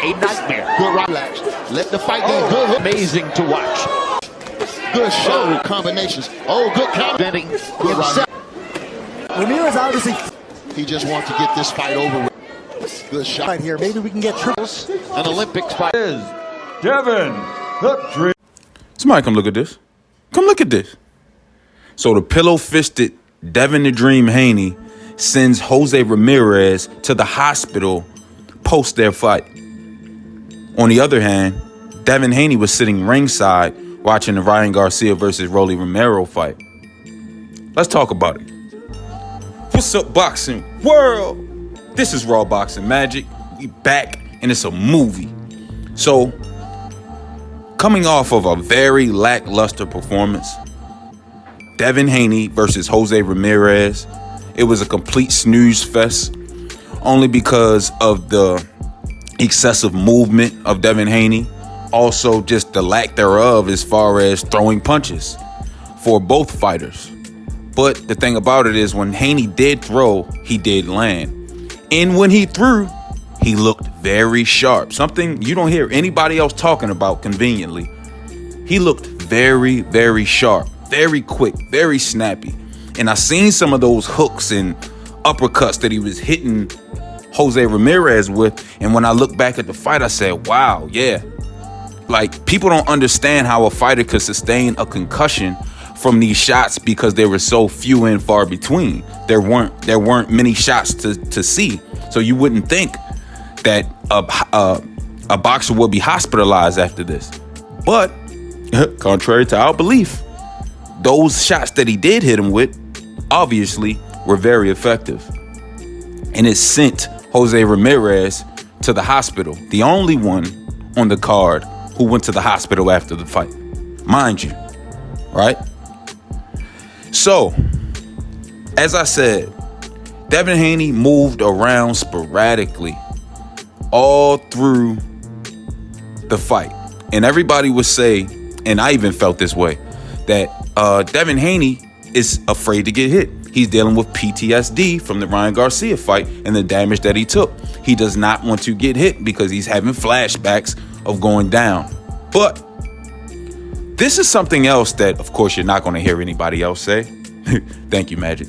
a nightmare. Good right, relax. Let the fight go. Good hook. Amazing to watch. Good shot combinations. Oh, good counter. Good right. Ramirez obviously. He just wants to get this fight over with. Good shot. Right here. Maybe we can get triples. An Olympics fight. Is Devin the Dream. Somebody come look at this. Come look at this. So the pillow-fisted Devin the Dream Haney sends Jose Ramirez to the hospital post their fight. On the other hand, Devin Haney was sitting ringside watching the Ryan Garcia versus Rolly Romero fight. Let's talk about it. What's up, boxing world? This is Raw Boxing Magic. We back, and it's a movie. So, coming off of a very lackluster performance, Devin Haney versus Jose Ramirez, it was a complete snooze fest, only because of the excessive movement of Devin Haney, also just the lack thereof as far as throwing punches for both fighters. But the thing about it is when Haney did throw, he did land. And when he threw, he looked very sharp. Something you don't hear anybody else talking about conveniently. He looked very, very sharp, very quick, very snappy. And I seen some of those hooks and uppercuts that he was hitting Jose Ramirez with. And when I look back at the fight, I said, wow, yeah. Like, people don't understand how a fighter could sustain a concussion from these shots because they were so few and far between. There weren't many shots to see. So you wouldn't think that a boxer would be hospitalized after this. But contrary to our belief, those shots that he did hit him with obviously were very effective. And it sent Jose Ramirez to the hospital, the only one on the card who went to the hospital after the fight, mind you, right? So, as I said, Devin Haney moved around sporadically all through the fight. And everybody would say, and I even felt this way, that Devin Haney is afraid to get hit. He's dealing with PTSD from the Ryan Garcia fight and the damage that he took. He does not want to get hit because he's having flashbacks of going down. But this is something else that, of course, you're not going to hear anybody else say. Thank you, Magic.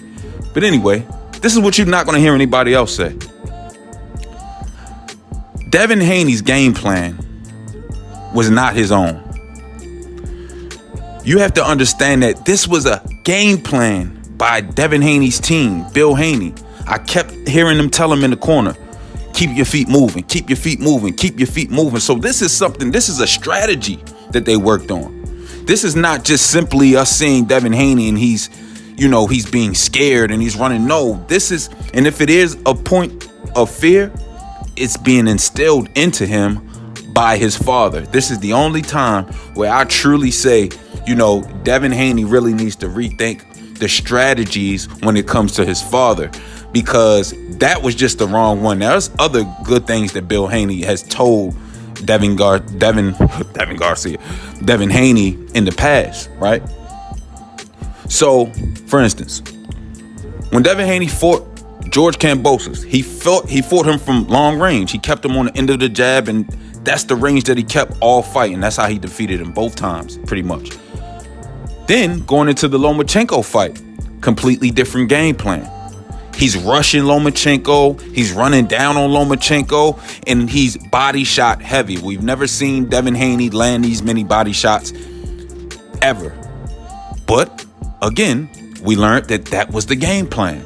But anyway, this is what you're not going to hear anybody else say. Devin Haney's game plan was not his own. You have to understand that this was a game plan by Devin Haney's team, Bill Haney. I kept hearing them tell him in the corner, keep your feet moving, keep your feet moving, keep your feet moving. So this is a strategy that they worked on. This is not just simply us seeing Devin Haney and he's being scared and he's running. No, and if it is a point of fear, it's being instilled into him by his father. This is the only time where I truly say, Devin Haney really needs to rethink the strategies when it comes to his father, because that was just the wrong one. There's other good things that Bill Haney has told Devin Haney in the past, right? So, for instance, when Devin Haney fought George Kambosos, he fought him from long range. He kept him on the end of the jab, and that's the range that he kept all fight, and that's how he defeated him both times, pretty much. Then, going into the Lomachenko fight, completely different game plan. He's rushing Lomachenko, he's running down on Lomachenko, and he's body shot heavy. We've never seen Devin Haney land these many body shots ever. But, again, we learned that was the game plan.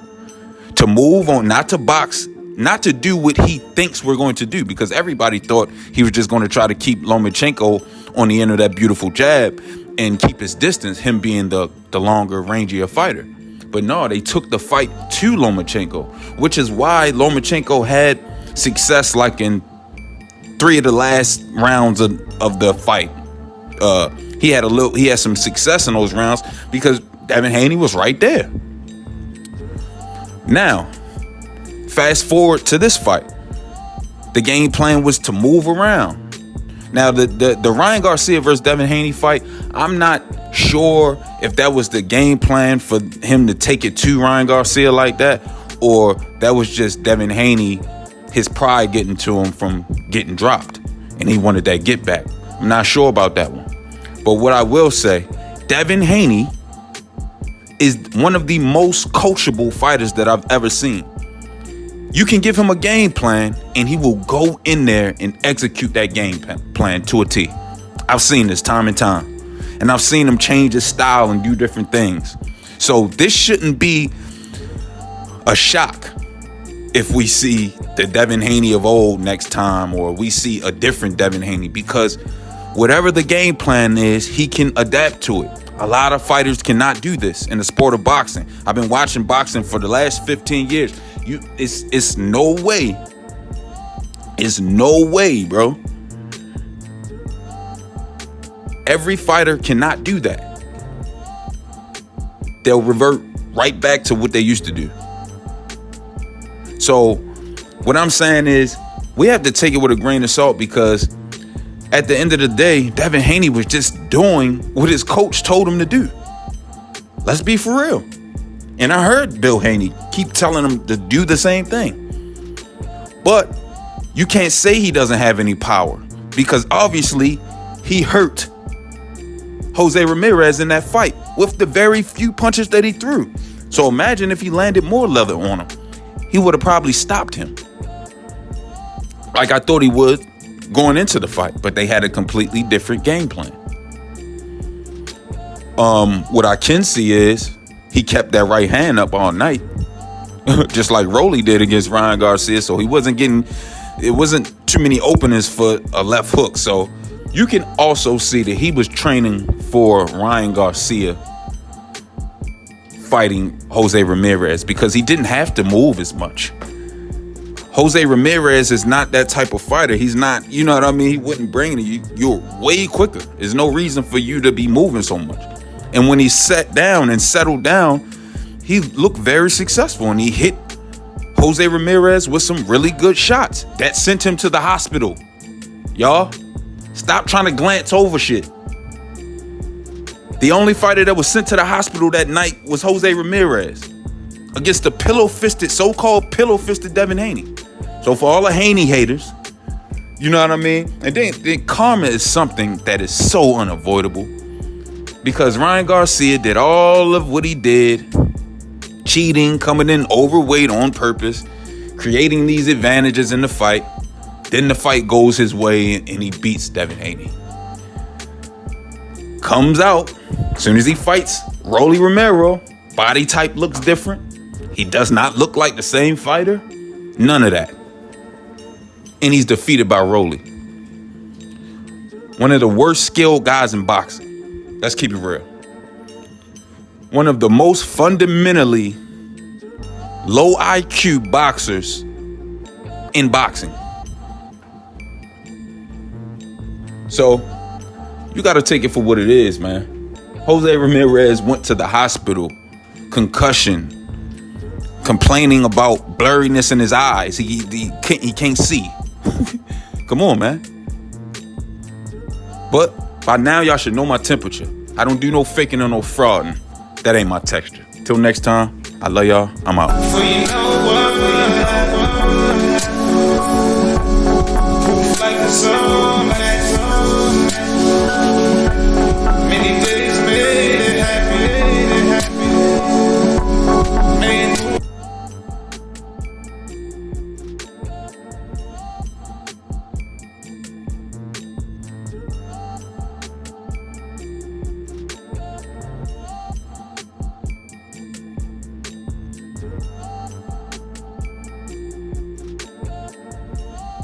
To move on, not to box, not to do what he thinks we're going to do, because everybody thought he was just going to try to keep Lomachenko on the end of that beautiful jab and keep his distance, him being the longer, rangier fighter. But no, they took the fight to Lomachenko, which is why Lomachenko had success like in 3 of the last rounds of the fight. He had some success in those rounds because Devin Haney was right there. Now, fast forward to this fight. The game plan was to move around. Now, the Ryan Garcia versus Devin Haney fight, I'm not sure if that was the game plan for him to take it to Ryan Garcia like that, or that was just Devin Haney his pride getting to him from getting dropped, and he wanted that get back. I'm not sure about that one. But what I will say, Devin Haney is one of the most coachable fighters that I've ever seen. You can give him a game plan, and he will go in there and execute that game plan to a T. I've seen this time and time. And I've seen him change his style and do different things. So this shouldn't be a shock if we see the Devin Haney of old next time, or we see a different Devin Haney, because whatever the game plan is, he can adapt to it. A lot of fighters cannot do this in the sport of boxing. I've been watching boxing for the last 15 years. It's no way. It's no way, bro. Every fighter cannot do that. They'll revert right back to what they used to do. So what I'm saying is, we have to take it with a grain of salt, because at the end of the day, Devin Haney was just doing what his coach told him to do. Let's be for real. And I heard Bill Haney keep telling him to do the same thing. But you can't say he doesn't have any power, because obviously he hurt Jose Ramirez in that fight with the very few punches that he threw. So imagine if he landed more leather on him. He would have probably stopped him, like I thought he would going into the fight, but they had a completely different game plan. What I can see is he kept that right hand up all night, just like Rolly did against Ryan Garcia. So he wasn't getting, it wasn't too many openings for a left hook. So you can also see that he was training for Ryan Garcia fighting Jose Ramirez, because he didn't have to move as much. Jose Ramirez is not that type of fighter. He's not, you know what I mean? He wouldn't bring it. You're way quicker. There's no reason for you to be moving so much. And when he sat down and settled down, he looked very successful, and he hit Jose Ramirez with some really good shots that sent him to the hospital. Y'all, stop trying to glance over shit. The only fighter that was sent to the hospital that night was Jose Ramirez against the pillow-fisted, so-called pillow-fisted Devin Haney. So for all the Haney haters, you know what I mean? And then karma is something that is so unavoidable, because Ryan Garcia did all of what he did, cheating, coming in overweight on purpose, creating these advantages in the fight. Then the fight goes his way and he beats Devin Haney. Comes out, as soon as he fights Rolly Romero, body type looks different. He does not look like the same fighter. None of that. And he's defeated by Rolly. One of the worst skilled guys in boxing. Let's keep it real. One of the most fundamentally low IQ boxers in boxing. So you got to take it for what it is, man. Jose Ramirez went to the hospital, concussion, complaining about blurriness in his eyes. He can't see. Come on, man. But by now, y'all should know my temperature. I don't do no faking or no frauding. That ain't my texture. Till next time, I love y'all. I'm out.